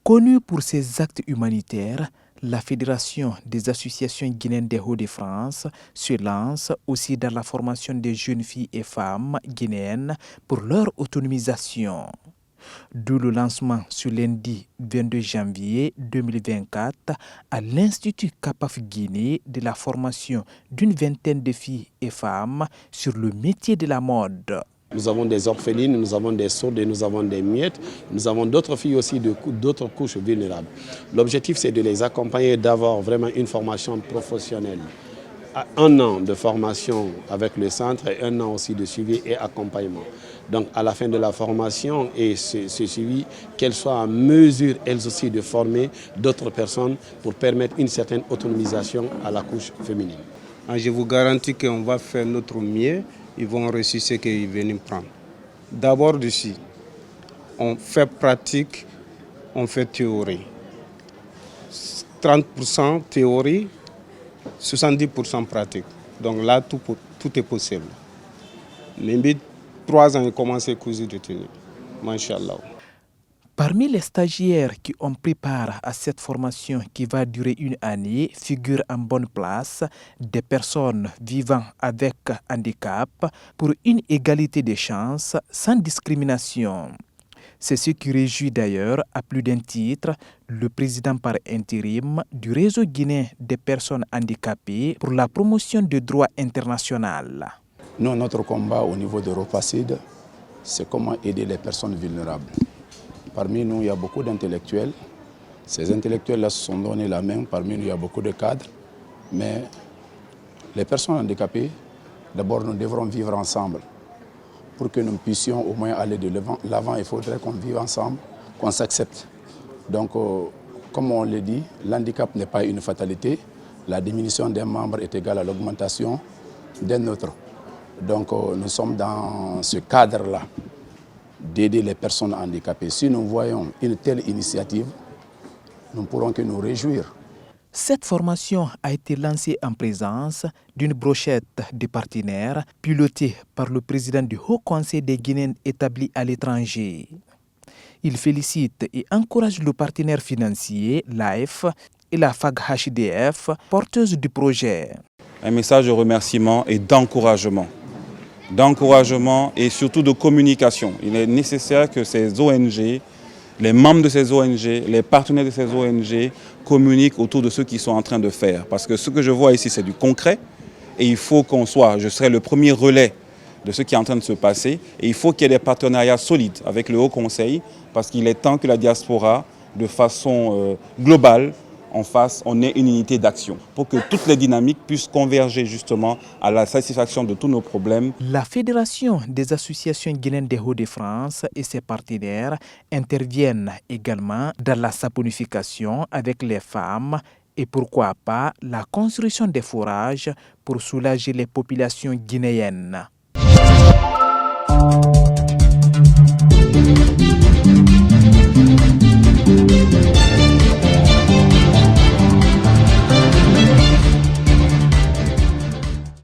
Connue pour ses actes humanitaires, la Fédération des associations guinéennes des Hauts-de-France se lance aussi dans la formation des jeunes filles et femmes guinéennes pour leur autonomisation. D'où le lancement ce lundi 22 janvier 2024 à l'Institut CAPAF Guinée de la formation d'une vingtaine de filles et femmes sur le métier de la mode. Nous avons des orphelines, nous avons des sourdes, nous avons des muettes, nous avons d'autres filles aussi d'autres couches vulnérables. L'objectif, c'est de les accompagner, d'avoir vraiment une formation professionnelle. 1 an de formation avec le centre et 1 an aussi de suivi et accompagnement. Donc à la fin de la formation et ce suivi, qu'elles soient en mesure elles aussi de former d'autres personnes pour permettre une certaine autonomisation à la couche féminine. Je vous garantis qu'on va faire notre mieux, ils vont réussir ce qu'ils viennent prendre. D'abord d'ici, on fait pratique, on fait théorie. 30% théorie, 70% pratique. Donc là, tout est possible. Mais 3 ans, ils commencent à courir de tenue. Masha'Allah. Parmi les stagiaires qui ont pris part à cette formation qui va durer 1 année, figurent en bonne place des personnes vivant avec handicap pour une égalité des chances sans discrimination. C'est ce qui réjouit d'ailleurs, à plus d'un titre, le président par intérim du réseau guinéen des personnes handicapées pour la promotion du droit international. Nous, notre combat au niveau d'Europacide, c'est comment aider les personnes vulnérables. Parmi nous, il y a beaucoup d'intellectuels. Ces intellectuels-là se sont donné la main. Parmi nous, il y a beaucoup de cadres. Mais les personnes handicapées, d'abord, nous devrons vivre ensemble. Pour que nous puissions au moins aller de l'avant, il faudrait qu'on vive ensemble, qu'on s'accepte. Donc, comme on le dit, l'handicap n'est pas une fatalité. La diminution d'un membre est égale à l'augmentation d'un autre. Donc, nous sommes dans ce cadre-là d'aider les personnes handicapées. Si nous voyons une telle initiative, nous ne pourrons que nous réjouir. Cette formation a été lancée en présence d'une brochette de partenaires pilotée par le président du Haut Conseil des Guinéens établis à l'étranger. Il félicite et encourage le partenaire financier, l'AF, et la FAG HDF, porteuse du projet. Un message de remerciement et d'encouragement et surtout de communication. Il est nécessaire que ces ONG, les membres de ces ONG, les partenaires de ces ONG communiquent autour de ce qu'ils sont en train de faire. Parce que ce que je vois ici, c'est du concret et il faut qu'on soit, je serai le premier relais de ce qui est en train de se passer et il faut qu'il y ait des partenariats solides avec le Haut Conseil parce qu'il est temps que la diaspora, de façon globale, on ait une unité d'action pour que toutes les dynamiques puissent converger justement à la satisfaction de tous nos problèmes. La Fédération des associations guinéennes des Hauts-de-France et ses partenaires interviennent également dans la saponification avec les femmes et pourquoi pas la construction des forages pour soulager les populations guinéennes.